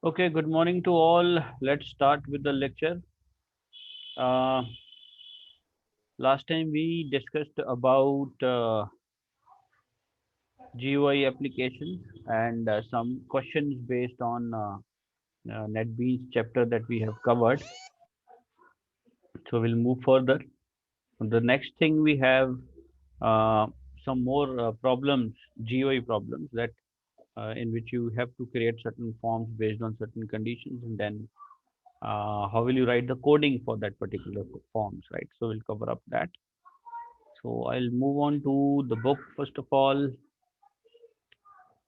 Okay, good morning to all. Let's start with the lecture. Uh, Last time we discussed about GUI applications and some questions based on NetBeans chapter that we have covered. So we'll move further. The next thing we have uh, some more problems, GUI problems that in which you have to create certain forms based on certain conditions, and then how will you write the coding for that particular forms, right? So we'll cover up that. So I'll move on to the book first of all.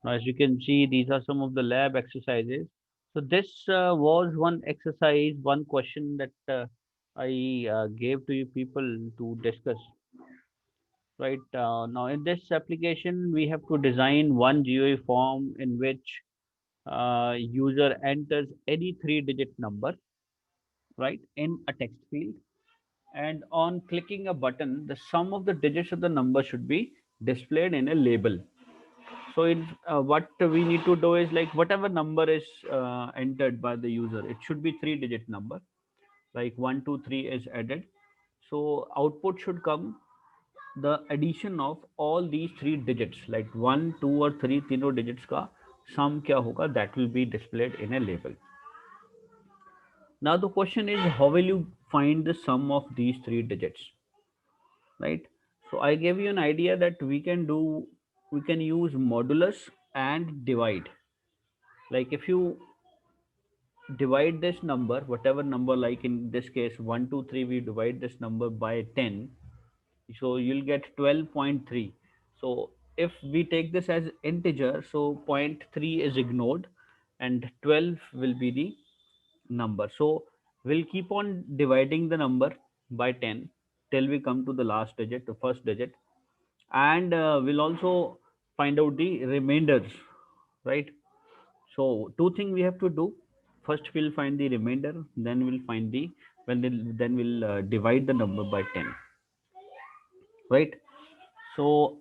Now, as you can see, these are some of the lab exercises. So this was one exercise, one question that I gave to you people to discuss. Right now, in this application, we have to design one GUI form in which user enters any three-digit number, right, in a text field, and on clicking a button, the sum of the digits of the number should be displayed in a label. So what we need to do is, like, whatever number is entered by the user, it should be three-digit number. Like 1, 2, 3 is added. So output should come the addition of all these three digits, like one, two, or three, तीनों digits का sum क्या होगा, that will be displayed in a label. Now the question is, how will you find the sum of these three digits, right? So I gave you an idea that we can use modulus and divide. Like if you divide this number, whatever number, like in this case 1, 2, 3, we divide this number by 10, so you'll get 12.3. So if we take this as integer, so zero point 0.3 is ignored and 12 will be the number. So we'll keep on dividing the number by 10 till we come to the last digit, the first digit, and we'll also find out the remainders, right? So two things we have to do. First, we'll find the remainder. Then we'll find the then we'll divide the number by 10, right? So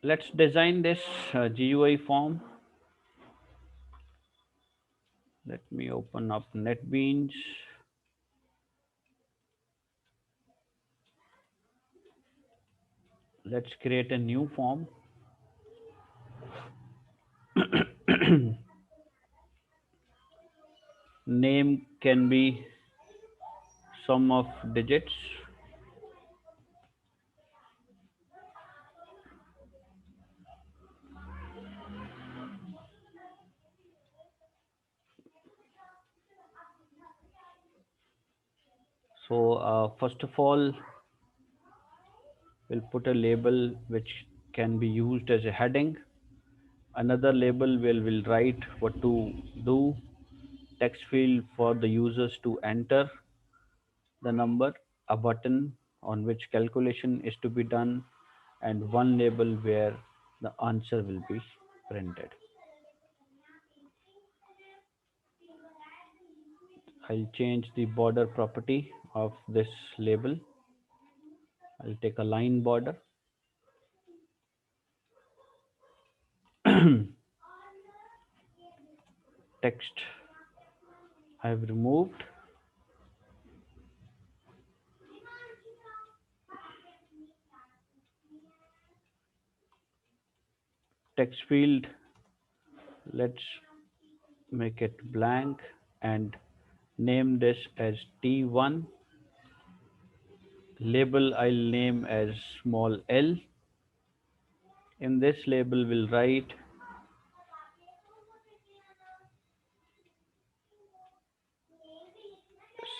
let's design this GUI form. Let me open up NetBeans. Let's create a new form. Name can be sum of digits. So first of all, we'll put a label which can be used as a heading. Another label where we'll write what to do. Text field for the users to enter the number, a button on which calculation is to be done, and one label where the answer will be printed. I'll change the border property of this label. I'll take a line border. Text I've removed. Text field, let's make it blank and name this as T1. Label I'll name as small l. In this label we'll write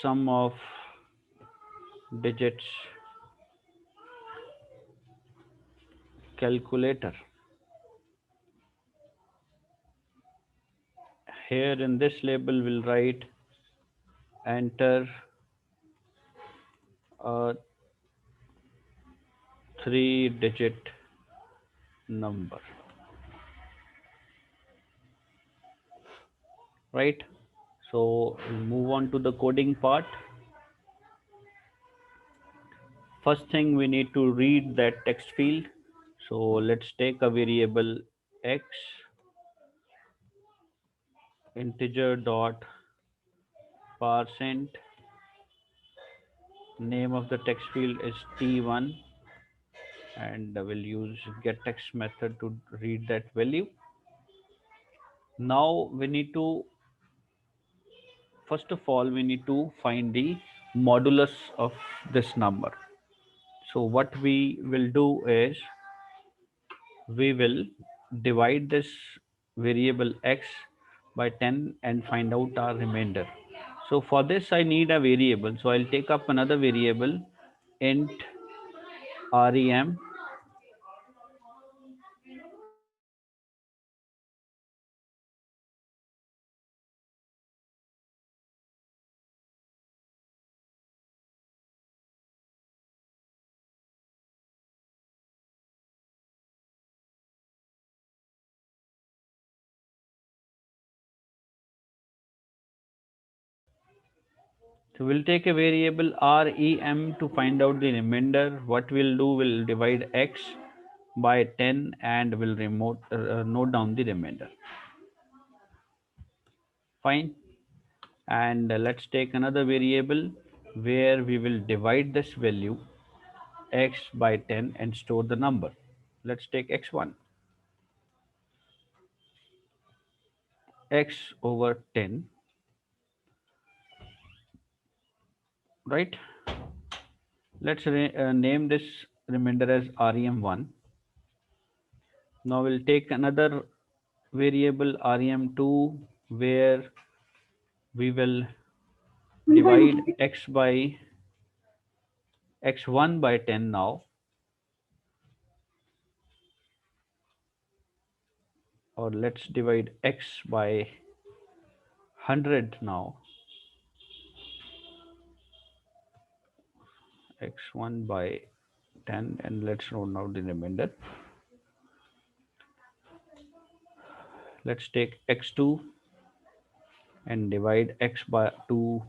sum of digits calculator. Here in this label we'll write enter a three-digit number, right? So we'll move on to the coding part. first thing we need to read that text field. So let's take a variable x, integer dot percent, name of the text field is t1, and we'll use get text method to read that value. Now we need to, first of all, we need to find the modulus of this number. So what we will do is we will divide this variable x by 10 and find out our remainder. So for this I need a variable. So I'll take up another variable int rem, so we'll take a variable rem to find out the remainder. What we'll do, we'll divide x by 10 and we'll note down the remainder. Fine. And let's take another variable where we will divide this value x by 10 and store the number. Let's take x1, x over 10, right? Let's name this remainder as rem1. Now we'll take another variable rem2 where we will divide x1 by 10 now, or let's divide x by 100 now, x1 by 10, and let's note now the remainder. Let's take x2 and divide x by 2,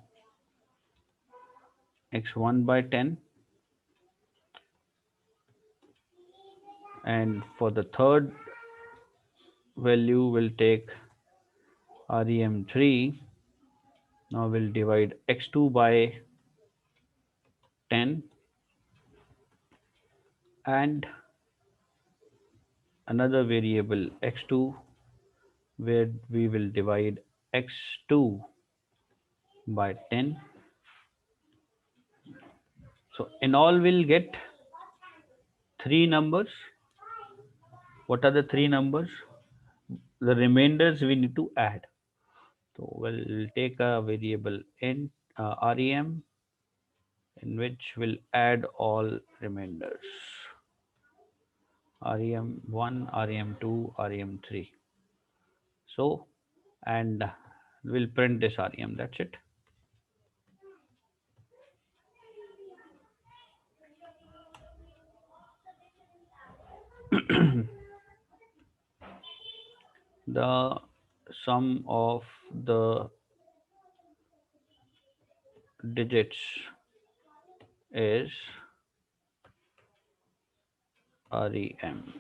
x1 by 10, and for the third value we'll take rem3. Now we'll divide x2 by 10 and another variable x2 where we will divide x2 by 10. So in all we'll get three numbers. What are the three numbers? The remainders we need to add. So we'll take a variable int rem in which we'll add all remainders, rem1, rem2, rem3. So, and we'll print this rem, that's it. The sum of the digits is rem.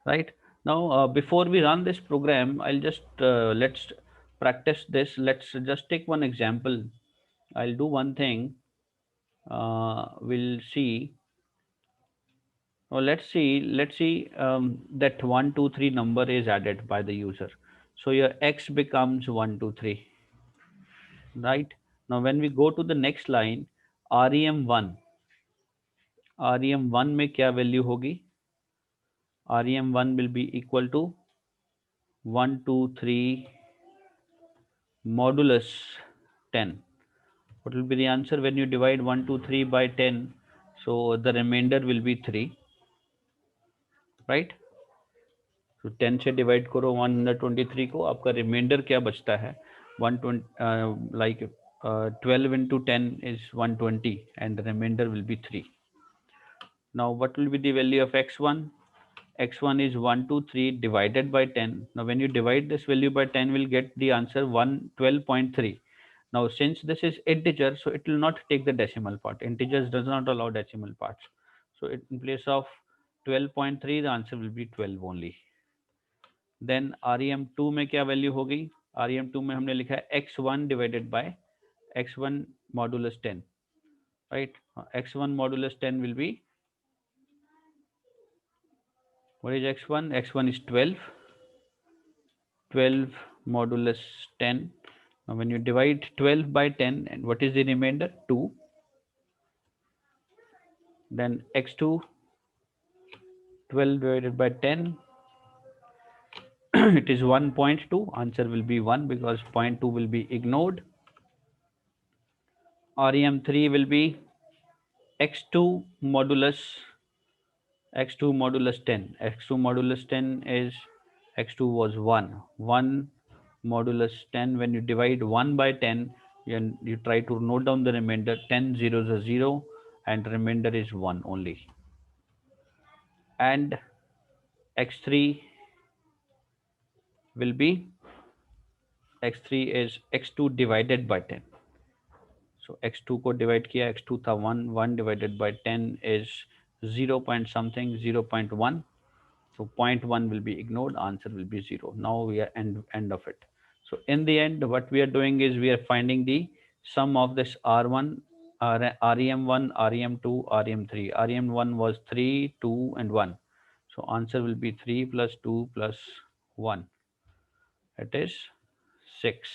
Right now, before we run this program, I'll just let's practice this. Let's just take one example. I'll do one thing. We'll see. Well, let's see that 1 2 3 number is added by the user. So your x becomes 1 2 3, right? Now when we go to the next line, rem1, rem1 में क्या value होगी? rem1 will be equal to 1 2 3 modulus 10. What will be the answer when you divide 1 2 3 by 10? So the remainder will be 3, right? तो 10 से divide करो 123 को, आपका reminder क्या बचता है? 120, like 12 into 10 is 120 and the remainder will be 3. Now what will be the value of x1? X1 is 123 divided by 10. Now when you divide this value by 10, we'll get the answer 112.3. Now, since this is integer, so it will not take the decimal part. Integers does not allow decimal parts. So in place of 12.3, the answer will be 12 only. Then REM2 में क्या value हो गई? REM2 में हमने लिखा है x1 divided by x1 modulus 10, right? x1 modulus 10 will be, what is x1? x1 is 12. 12 modulus 10. Now when you divide 12 by 10, and what is the remainder? 2. Then x2, 12 divided by 10, it is 1.2. Answer will be 1 because 0.2 will be ignored. REM3 will be x2 modulus x2 modulus 10. x2 modulus 10 is, x2 was 1. 1 modulus 10, when you divide 1 by 10, you try to note down the remainder. 10 zeros are 0 and remainder is 1 only. And x3 will be, x3 is x2 divided by 10. So x2 को divide किया, x2 था 1, 1 divided by 10 is 0 point something, 0.1. So 0.1 will be ignored, answer will be 0. Now we are end of it. So in the end, what we are doing is we are finding the sum of this R1, REM1, REM2, REM3. REM1 was 3, 2 and 1. So answer will be 3 plus 2 plus 1. It is 6.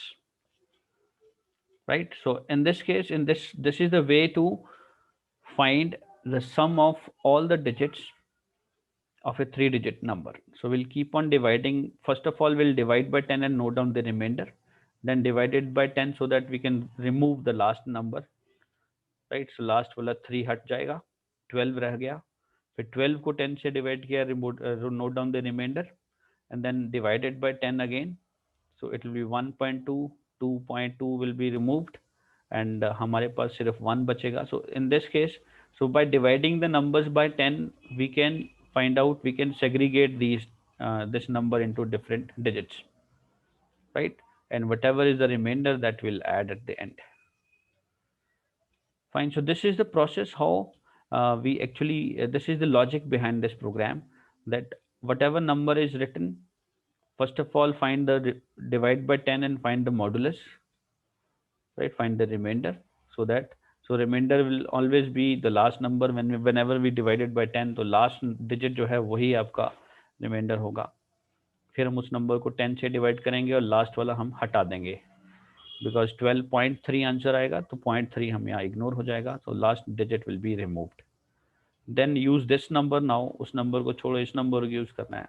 Right? So in this case, this is the way to find the sum of all the digits of a 3-digit number. So we'll keep on dividing. First of all, we'll divide by 10 and note down the remainder. Then divide it by 10 so that we can remove the last number. Right? So last वाला 3 हट जाएगा, 12 रह गया. फिर 12 को 10 से divide किया, note down the remainder and then divide it by 10 again. So it will be 1.2, 2.2 will be removed and हमारे पास सिर्फ 1 बचेगा. So in this case, so by dividing the numbers by 10, we can find out, we can segregate this number into different digits, right? And whatever is the remainder, that will add at the end. Fine. So this is the process how we actually, this is the logic behind this program, that whatever number is written, first of all, find the divide by 10 and find the modulus, right? Find the remainder, so that, so remainder will always be the last number. Whenever we divide it by 10, तो last digit जो है वही आपका remainder होगा. फिर हम उस number को 10 से डिवाइड करेंगे और लास्ट वाला हम हटा देंगे, बिकॉज 12.3 आंसर आएगा तो 0.3 हम यहाँ इग्नोर हो जाएगा. तो last digit will be removed. Then use this number. Now उस नंबर को छोड़ो, इस नंबर को यूज करना है.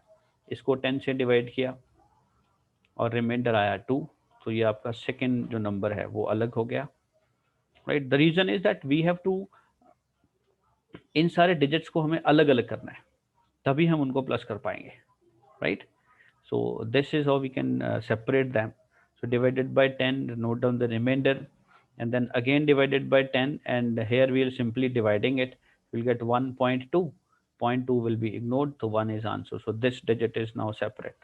इसको 10 से डिवाइड किया और रिमाइंडर आया 2, तो ये आपका सेकेंड जो नंबर है वो अलग हो गया, right. The reason is that we have to, इन सारे डिजिट्स को हमें अलग अलग करना है, तभी हम उनको प्लस कर पाएंगे, right. So this is how we can separate them. So divided by 10, note down the remainder, and then again divided by 10, and here we are simply dividing it. We'll get 1.2. 0.2 will be ignored, so 1 is answer. So this digit is now separate,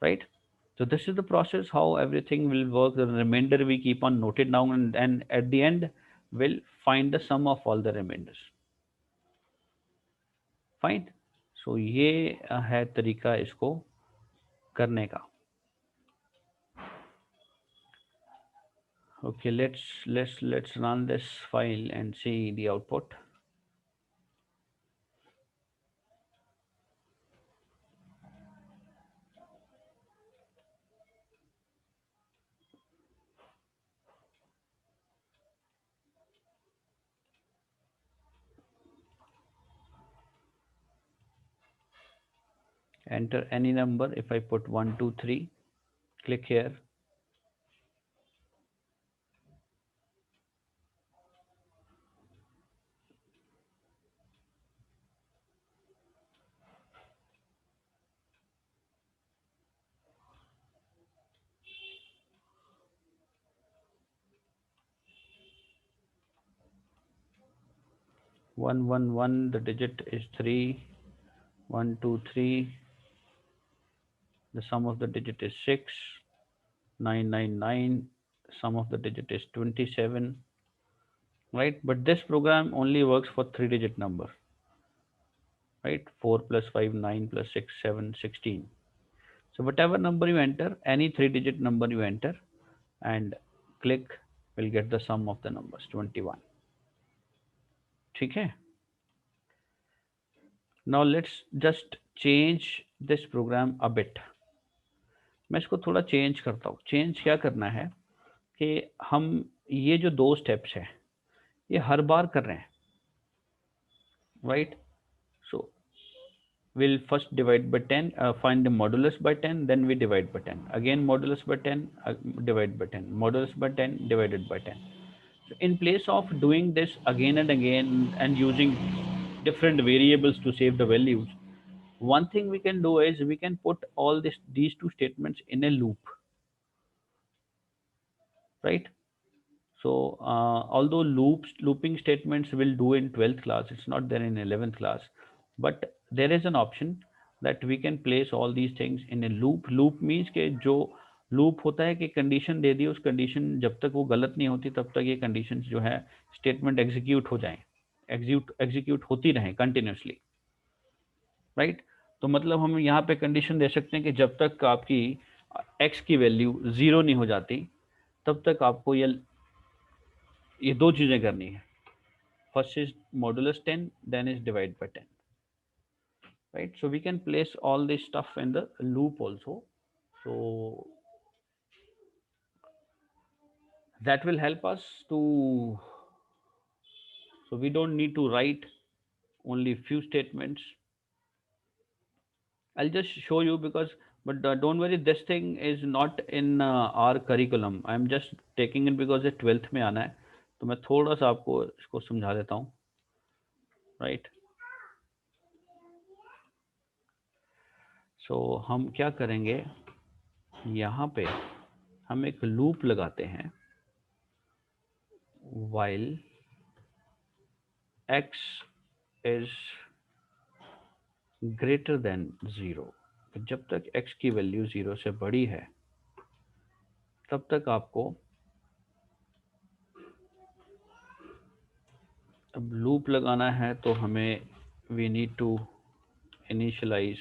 right? So this is the process how everything will work. The remainder we keep on noted down, and at the end we'll find the sum of all the remainders. Fine. So ये है तरीका इसको करने का. Okay, let's run this file and see the output. Enter any number. If I put 1, 2, 3, click here. One, one, one. The digit is 3. 1, 2, 3. The sum of the digit is 6. 9, 9, 9. sum of the digit is 27, right? But this program only works for 3-digit number, right? 4 plus 5, 9 plus 6, 7, 16. So whatever number you enter, any 3-digit number you enter and click will get the sum of the numbers 21. ठीक है? Now let's just change this program a bit. मैं इसको थोड़ा change करता हूँ. Change क्या करना है कि हम ये जो 2 स्टेप्स हैं ये हर बार कर रहे हैं, right? So we'll first divide by 10, find the modulus by 10, then we divide by 10. Again modulus by 10, divide by 10. Modulus by 10 divided by 10. So in place of doing this again and again and using different variables to save the values, one thing we can do is we can put all these two statements in a loop, right? So although looping statements will do in 12th class, it's not there in 11th class, but there is an option that we can place all these things in a loop. Loop means कि जो loop होता है कि condition दे दी, उस condition जब तक वो गलत नहीं होती तब तक ये conditions जो है statement execute हो जाएं, execute होती रहें continuously, right? तो मतलब हम यहाँ पे condition दे सकते हैं कि जब तक आपकी x की वैल्यू 0 नहीं हो जाती तब तक आपको ये 2 चीजें करनी है. First is modulus 10, then is divide by 10, right? So we can place all this stuff in the loop also. So that will help us to, so we don't need to write only few statements. I'll just show you because, but don't worry, this thing is not in our curriculum. I'm just taking it because ये 12th में आना है, तो मैं थोड़ा सा आपको इसको समझा देता हूँ, right? So हम क्या करेंगे, यहाँ पे हम एक लूप लगाते हैं while x is greater than 0. जब तक x की वैल्यू 0 से बड़ी है तब तक आपको अब लूप लगाना है, तो हमें we need to initialize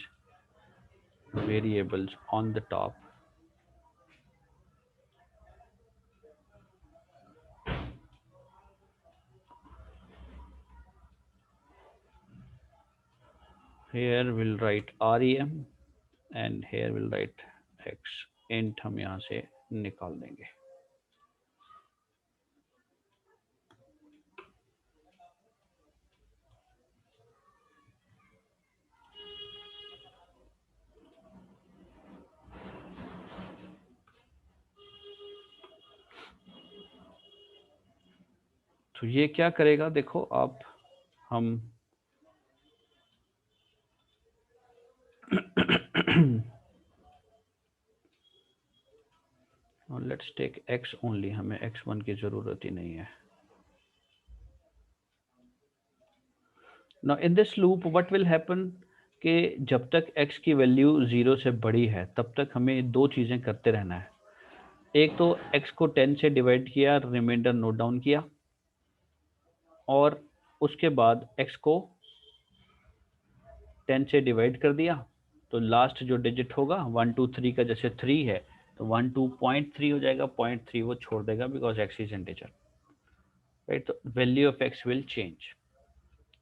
variables on the top. Here we'll write rem and here we'll write x. int हम यहाँ से निकाल देंगे. तो ये क्या करेगा, देखो आप, हम लेट्स टेक x ओनली, हमें x1 की जरूरत ही नहीं है. Now in this loop what will happen कि जब तक x की वैल्यू 0 से बड़ी है तब तक हमें 2 चीजें करते रहना है. एक तो x को 10 से डिवाइड किया, रिमाइंडर नोट डाउन किया, और उसके बाद x को 10 से डिवाइड कर दिया, तो लास्ट जो डिजिट होगा 1 2 3 का, जैसे 3 है तो 1 2.3 हो जाएगा, 0.3 वो छोड़ देगा because x is integer, right? तो value of x will change,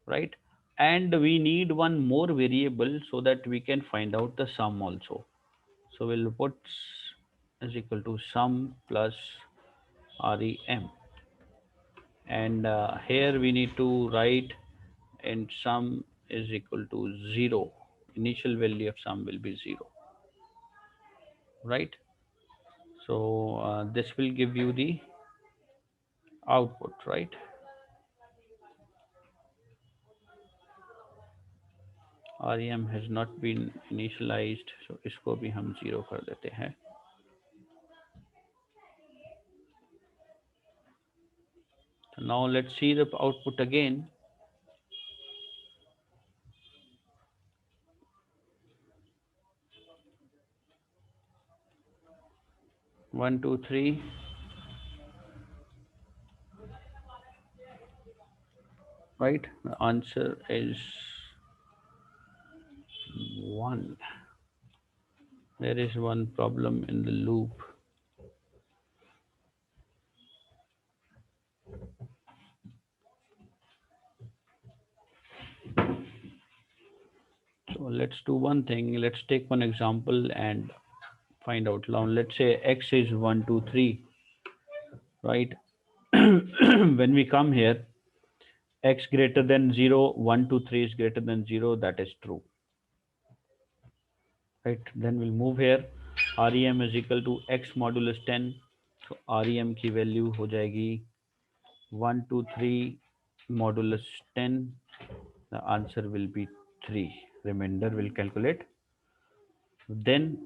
right? And we need one more variable so that we can find out the sum also. So we'll put is equal to sum plus rem, and here we need to write and sum is equal to 0. Initial value of sum will be 0, right? So this will give you the output, right? rem has not been initialized, so इसको भी हम 0 कर देते हैं. So now let's see the output again. 1 2 3 right? The answer is 1. There is one problem in the loop. So let's do one thing. Let's take one example and find out. Now let's say x is 1, 2, 3, right? When we come here, x greater than 0, 1, 2, 3 is greater than 0, that is true, right? Then we'll move here. REM is equal to x modulus 10. So REM की value हो जाएगी 1, 2, 3 modulus 10. The answer will be 3. Remainder will calculate. Then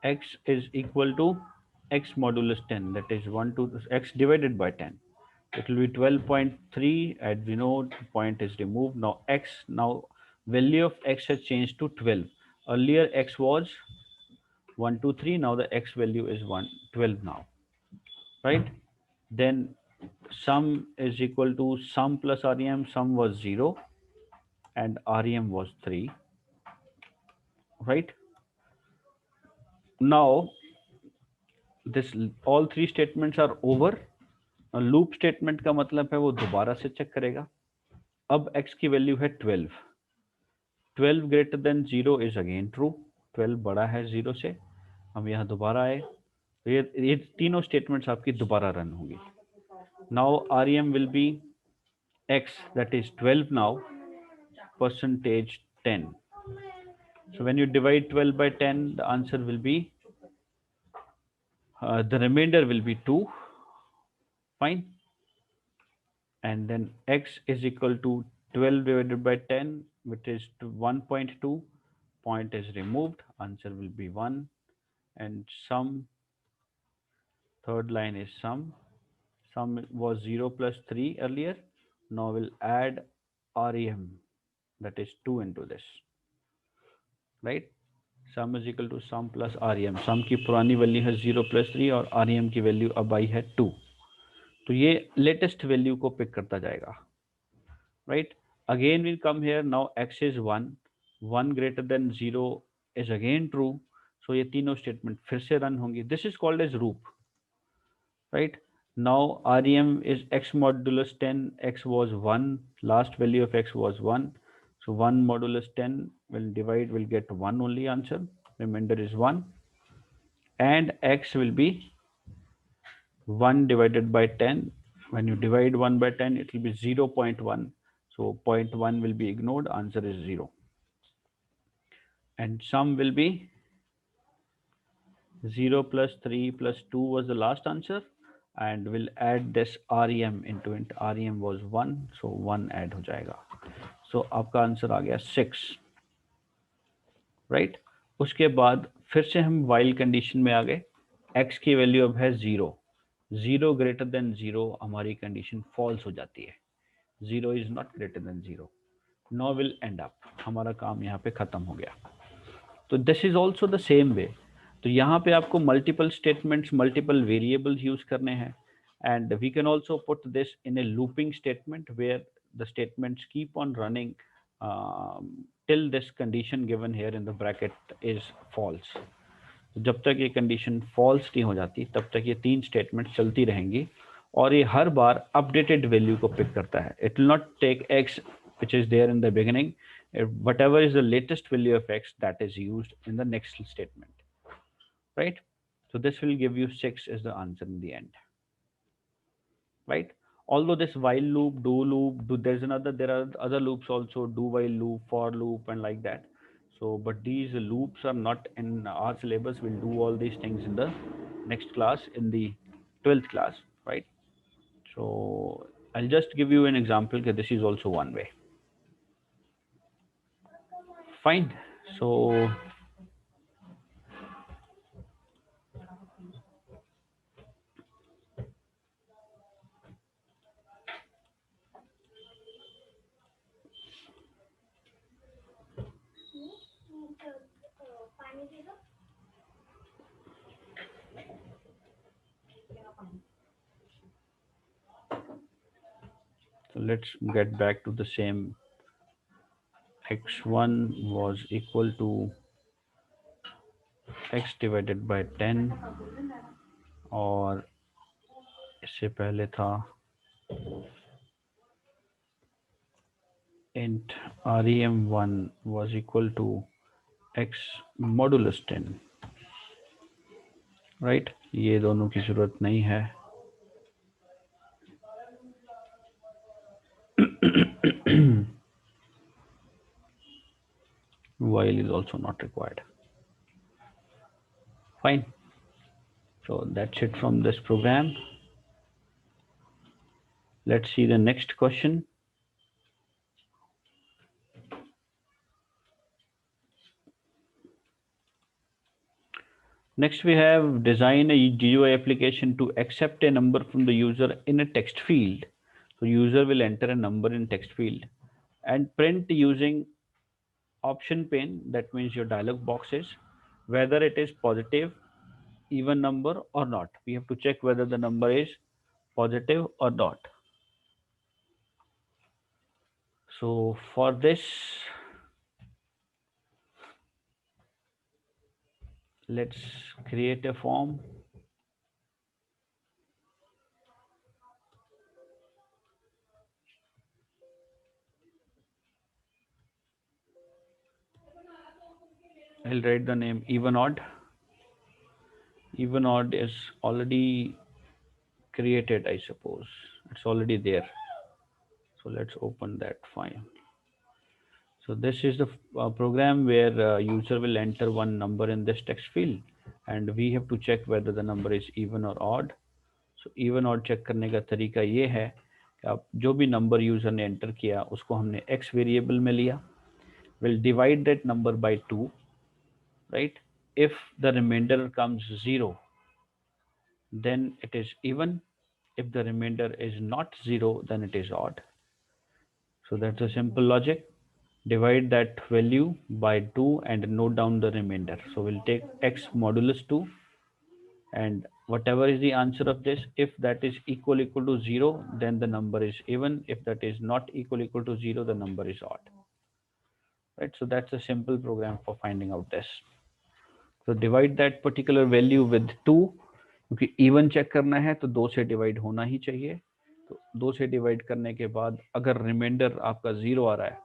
x is equal to x modulus 10, that is 1 to x divided by 10. It will be 12.3. As we know, the point is removed. Now x, now value of x has changed to 12. Earlier x was 1, 2, 3. Now the x value is 12 now, right? Then sum is equal to sum plus REM. Sum was 0 and REM was 3, right? Now this all three statements are over. Loop statement का मतलब है वो दोबारा से check करेगा. अब x की value है 12. 12 greater than 0 is again true. 12 बड़ा है 0 से. हम यहाँ दोबारा आए तो ये तीनों स्टेटमेंट्स आपकी दोबारा रन होंगी. Now REM will be x, that is 12 now, percentage 10. So when you divide 12 by 10, the answer will be the remainder will be 2. Fine. And then x is equal to 12 divided by 10, which is 1.2. Point is removed, answer will be 1. And sum, third line is sum. Sum was 0 plus 3 earlier. Now we'll add REM, that is 2 into this, right? Sum is equal to sum plus REM. Sum की पुरानी value है 0 plus 3 और REM की value अब आई है 2. तो ये latest value को पिक करता जाएगा, right? Again we'll come here. Now x is 1. 1 greater than 0 is again true. So ये तीनों स्टेटमेंट फिर से रन होंगी. This is called as loop, right? Now REM is x modulus 10. X was 1. Last value of x was 1. So 1 modulus 10 will divide, will get 1 only answer. Remainder is 1. And x will be 1 divided by 10. When you divide 1 by 10, it will be 0.1. So 0.1 will be ignored. Answer is 0. And sum will be 0 plus 3 plus 2 was the last answer. And we'll add this REM into it. REM was 1. So 1 add हो जाएगा. So आपका answer आ गया 6. Right. उसके बाद फिर से हम while condition में आ गए. x की वैल्यू अब है 0. 0 ग्रेटर देन 0 हमारी कंडीशन फॉल्स हो जाती है. 0 is not greater than 0. No will end up. हमारा काम यहाँ पे खत्म हो गया. तो this is also the same way. तो यहाँ पे आपको multiple statements, multiple variables use करने हैं. And we can also put this in a looping statement where the statements keep on running till this condition given here in the bracket is false. जब तक ये condition false नहीं हो जाती तब तक ये तीन स्टेटमेंट चलती रहेंगी और ये हर बार अपडेटेड वैल्यू को पिक करता है. It will not take x which is there in the beginning. Whatever is the latest value of x, that is used in the next statement, right? So this will give you 6 as the answer in the end, right? Although this while loop, do loop, there are other loops also, do while loop, for loop, and like that. So but these loops are not in our syllabus. We'll do all these things in the next class, in the 12th class, right? So I'll just give you an example that this is also one way. Fine. So So let's get back to the same. X1 was equal to x divided by 10, और इससे पहले था int rem1 was equal to x modulus 10, right ये दोनों की जरूरत नहीं है. While is also not required. Fine. So that's it from this program. Let's see the next question. Next, we have design a GUI application to accept a number from the user in a text field. So user will enter a number in text field and print using option pane. That means your dialog boxes, whether it is positive, even number or not. We have to check whether the number is positive or not. So for this, let's create a form. I'll write the name even odd. Even odd is already created, I suppose. It's already there. So let's open that file. So this is the program where user will enter one number in this text field, and we have to check whether the number is even or odd. So even odd check करने का तरीका ये है कि आप जो भी number user ने enter किया उसको हमने x variable में लिया. We'll divide that number by 2, right? If the remainder comes 0, then it is even. If the remainder is not 0, then it is odd. So that's a simple logic. Divide that value by 2 and note down the remainder. So we'll take x modulus 2, and whatever is the answer of this, if that is equal to 0, then the number is even. If that is not equal to 0, the number is odd. Right? So that's a simple program for finding out this. So divide that particular value with 2, क्योंकि even check करना है तो 2 से divide होना ही चाहिए. तो 2 से divide करने के बाद अगर remainder आपका 0 आ रहा है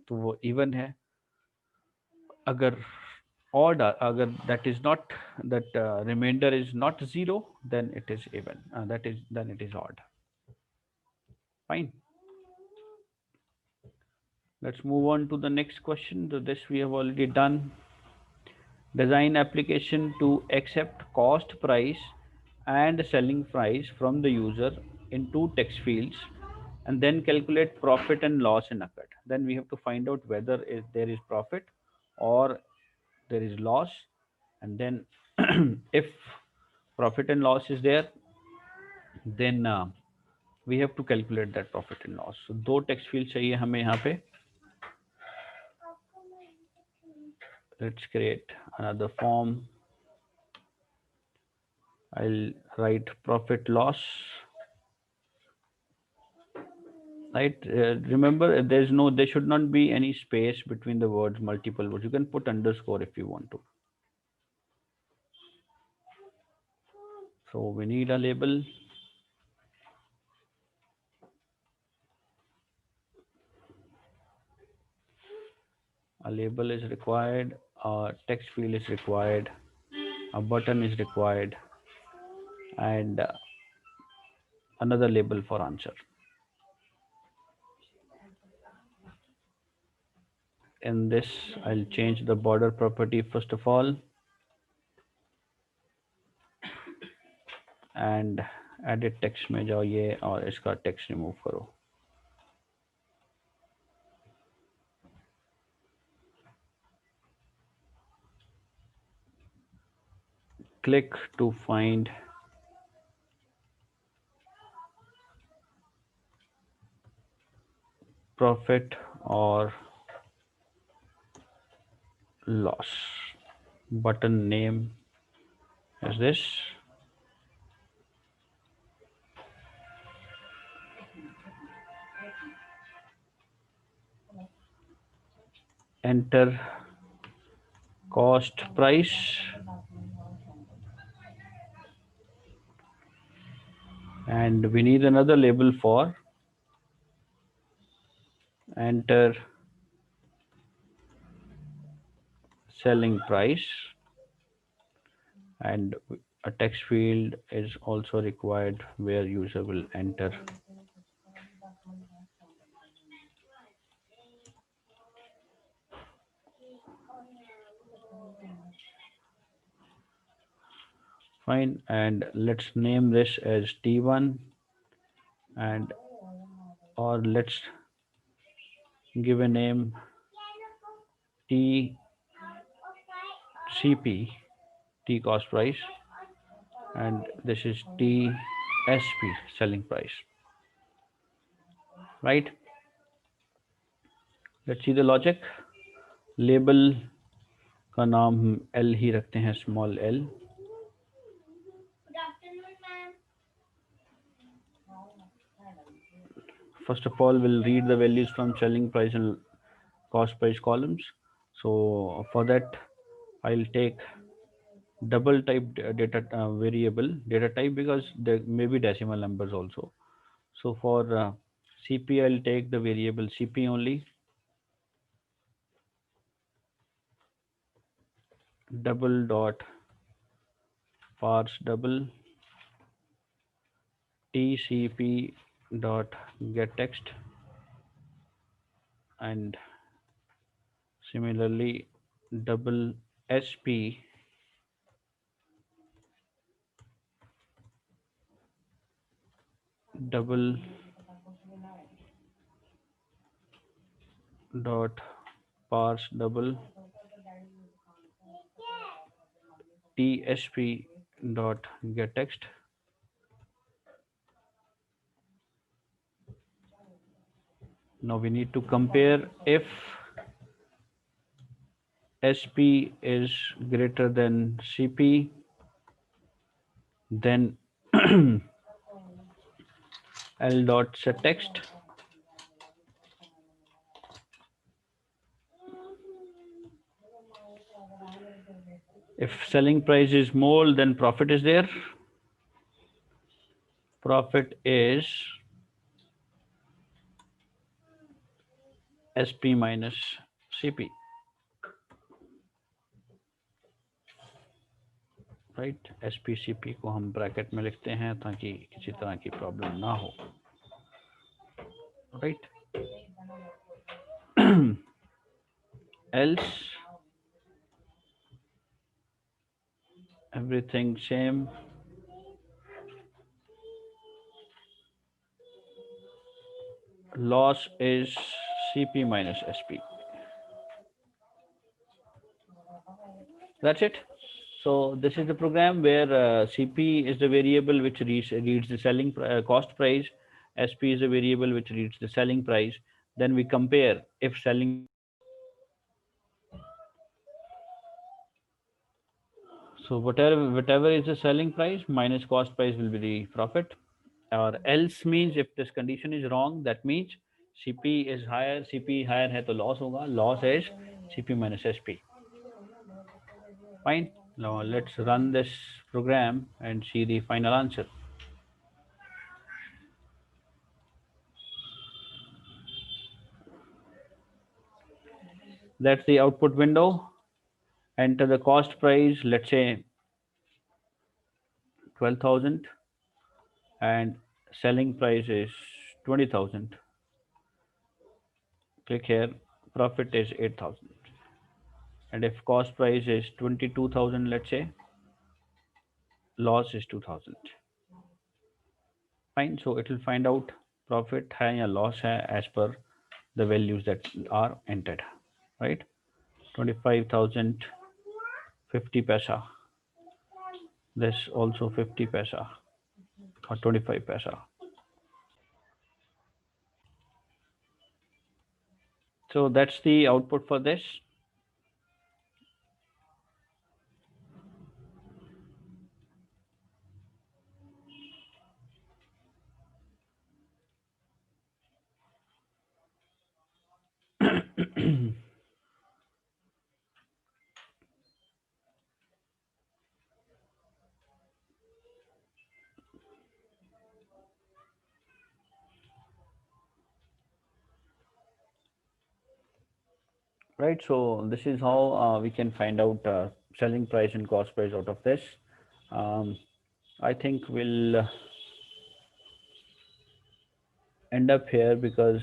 तो वो even है. अगर odd, अगर that is not, that remainder is not 0, then it is even. Then it is odd. Fine. Let's move on to the next question. So this we have already done. Design application to accept cost price and selling price from the user in two text fields, and then calculate profit and loss in occurred. Then we have to find out whether there is profit or there is loss, and then if profit and loss is there, then we have to calculate that profit and loss. So दो text field चाहिए हमें यहाँ पे. Let's create another form. I'll write profit loss. Right. Remember, there should not be any space between the words, multiple words. You can put underscore if you want to. So we need a label. A label is required. A text field is required. A button is required, and another label for answer. In this, I'll change the border property first of all, and edit text में जाओ ये और इसका text remove करो. Click to find profit or loss. Button name is this. enter cost price, and we need another label for enter selling price, and a text field is also required where user will enter. Fine, and let's name this as T1, and or let's give a name TCP, T cost price, and this is TSP selling price, right? Let's see the logic. Label का नाम हम L ही रखते हैं, small L. First of all, we'll read the values from selling price and cost price columns. So for that, I'll take double type data variable data type, because there may be decimal numbers also. So for CP, I'll take the variable CP only. Double dot parse double TCP dot get text, and similarly double SP double dot parse double TSP dot get text. Now we need to compare if SP is greater than CP, then L dot set text. If selling price is more, then profit is there. Profit is SP minus CP. Right, SPCP को हम bracket में लिखते हैं ताकि किसी तरह की problem ना हो. Right, else everything same. Loss is CP minus SP. That's it. So this is the program where CP is the variable which reads the selling cost price. SP is a variable which reads the selling price. Then we compare if selling. So whatever is the selling price minus cost price will be the profit. Or else means if this condition is wrong, that means CP is higher. CP higher है तो loss होगा. Loss is CP minus SP. Fine. Now let's run this program and see the final answer. That's the output window. Enter the cost price, let's say 12,000, and selling price is 20,000. Click here, profit is 8,000. And if cost price is 22,000, let's say, loss is 2,000. Fine, so it will find out profit है या loss है as per the values that are entered, right? 25,000, 50 paisa. This also 50 paisa or 25 paisa. So that's the output for this. right? So this is how we can find out selling price and cost price out of this. um, I think we'll end up here because